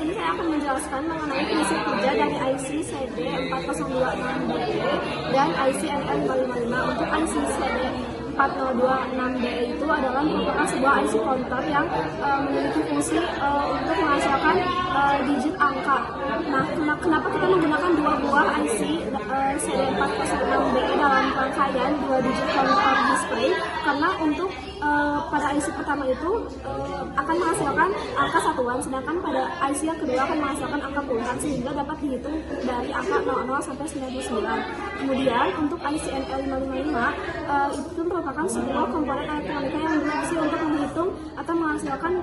sini saya akan menjelaskan mengenai prinsip kerja dari IC CD4026BE dan IC NL555. Untuk IC CD4026BE itu adalah merupakan sebuah IC counter yang memiliki fungsi untuk menghasilkan digit angka. Nah, kenapa kita menggunakan dua buah IC CD406BE dalam rangkaian dua digit counter display? Karena untuk pada IC pertama itu akan menghasilkan angka satuan, sedangkan pada IC yang kedua akan menghasilkan angka puluhan, sehingga dapat dihitung dari angka 00 sampai 99. Kemudian untuk IC NL555 itu merupakan sebuah komponen elektronika yang berfungsi untuk menghitung atau menghasilkan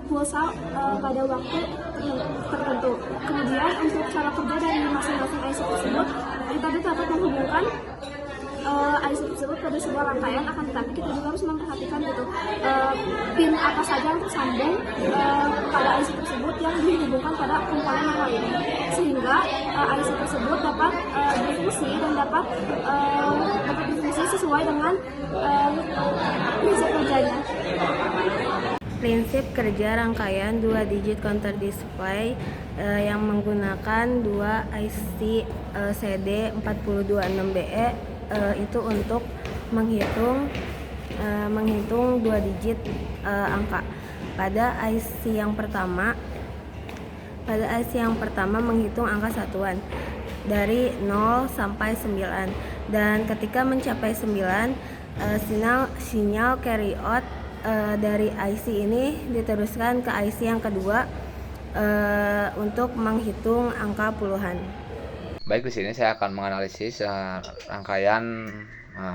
pulsa pada waktu tertentu. Kemudian untuk cara kerja dari masing-masing IC tersebut, kita dapat menghubungkan IC tersebut pada sebuah rangkaian, akan tetapi kita juga harus memperhatikan gitu pin apa saja yang tersambung pada IC tersebut yang dihubungkan pada komponen yang lainnya, sehingga IC tersebut dapat berfungsi dan dapat berfungsi sesuai dengan prinsip kerjanya. Prinsip kerja rangkaian 2 digit counter display yang menggunakan 2 IC CD4026BE itu untuk menghitung 2 digit angka. Pada IC yang pertama menghitung angka satuan dari 0 sampai 9, dan ketika mencapai 9 sinyal carry out dari IC ini diteruskan ke IC yang kedua untuk menghitung angka puluhan. Baik, di sini saya akan menganalisis rangkaian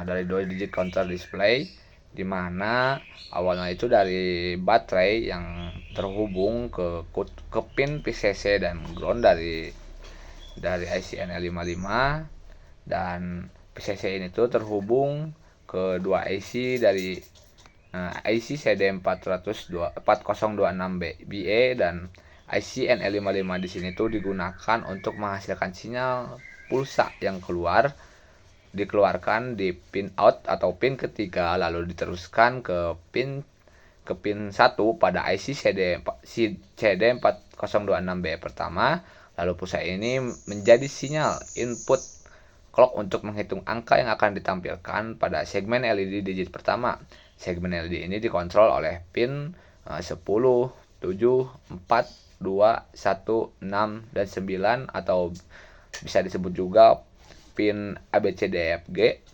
dari 2 digit counter display, di mana awalnya itu dari baterai yang terhubung ke pin PCC dan ground dari IC NL55, dan PCC ini tuh terhubung ke 2 IC dari IC CD4026BE dan IC NL55 di sini tuh digunakan untuk menghasilkan sinyal pulsa yang dikeluarkan di pin out atau pin ketiga, lalu diteruskan ke pin 1 pada IC CD4026B pertama. Lalu pulsa ini menjadi sinyal input clock untuk menghitung angka yang akan ditampilkan pada segmen LED digit pertama. Segmen LED ini dikontrol oleh pin 10, 7, 4, 2, 1, 6, dan 9, atau bisa disebut juga pin ABCDEFG.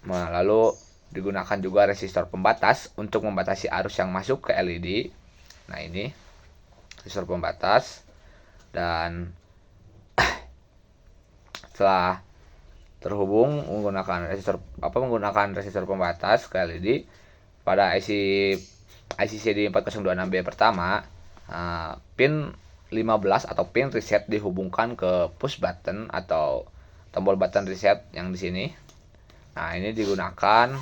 Lalu digunakan juga resistor pembatas untuk membatasi arus yang masuk ke LED. Nah, ini resistor pembatas, dan setelah terhubung menggunakan resistor pembatas ke LED pada IC CD4026B pertama, pin 15 atau pin reset dihubungkan ke push button atau tombol button reset yang di sini. Nah, ini digunakan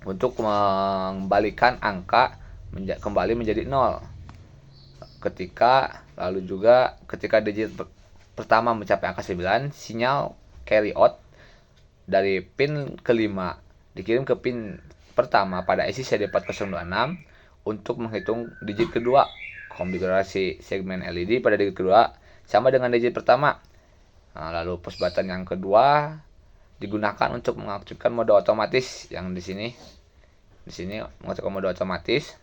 untuk mengembalikan angka kembali menjadi 0. Lalu juga ketika digit pertama mencapai angka 9, sinyal carry out dari pin kelima dikirim ke pin pertama pada IC CD4026 untuk menghitung digit kedua. Konfigurasi segmen LED pada digit kedua sama dengan digit pertama. Lalu push button yang kedua digunakan untuk mengaktifkan mode otomatis yang di sini mengaktifkan mode otomatis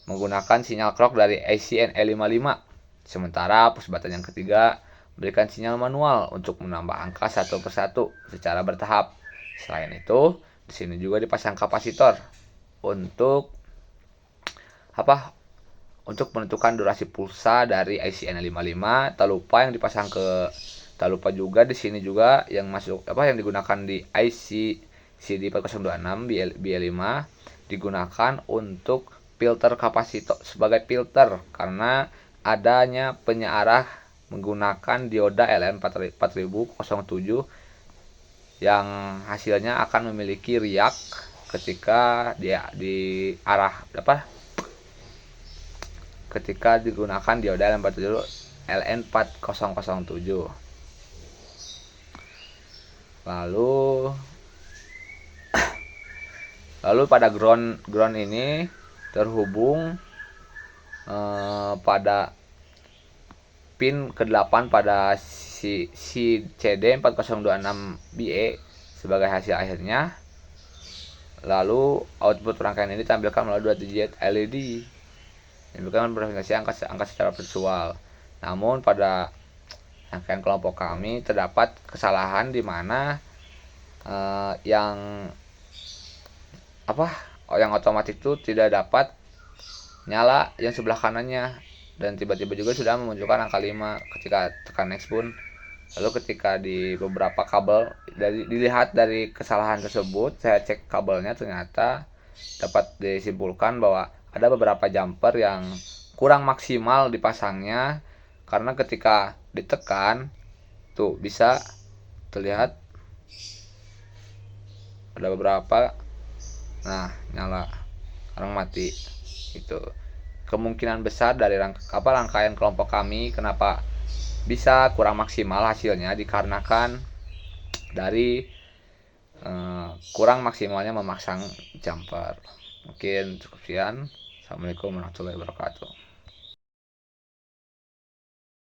menggunakan sinyal clock dari IC NL55. Sementara push button yang ketiga memberikan sinyal manual untuk menambah angka satu persatu secara bertahap. Selain itu, di sini juga dipasang kapasitor untuk menentukan durasi pulsa dari IC NL55. Tak lupa juga di sini juga yang digunakan di IC CD4026 BL5 digunakan untuk filter kapasitor sebagai filter karena adanya penyearah menggunakan dioda LN4007 yang hasilnya akan memiliki riak ketika ketika digunakan dioda LN4007. Lalu pada ground ini terhubung pada pin ke-8 pada si CD4026BE sebagai hasil akhirnya. Lalu output rangkaian ini ditampilkan melalui 2 digit LED yang merepresentasi angka secara visual. Namun pada rangkaian kelompok kami terdapat kesalahan di mana yang otomatis itu tidak dapat nyala yang sebelah kanannya, dan tiba-tiba juga sudah memunculkan angka 5 ketika tekan next pun. Lalu ketika di beberapa kabel dilihat dari kesalahan tersebut, saya cek kabelnya, ternyata dapat disimpulkan bahwa ada beberapa jumper yang kurang maksimal dipasangnya, karena ketika ditekan tuh bisa terlihat ada beberapa nyala, sekarang mati. Itu kemungkinan besar dari rangkaian kelompok kami kenapa bisa kurang maksimal hasilnya, dikarenakan dari kurang maksimalnya memasang jumper. Mungkin cukup sekian. Assalamualaikum warahmatullahi wabarakatuh.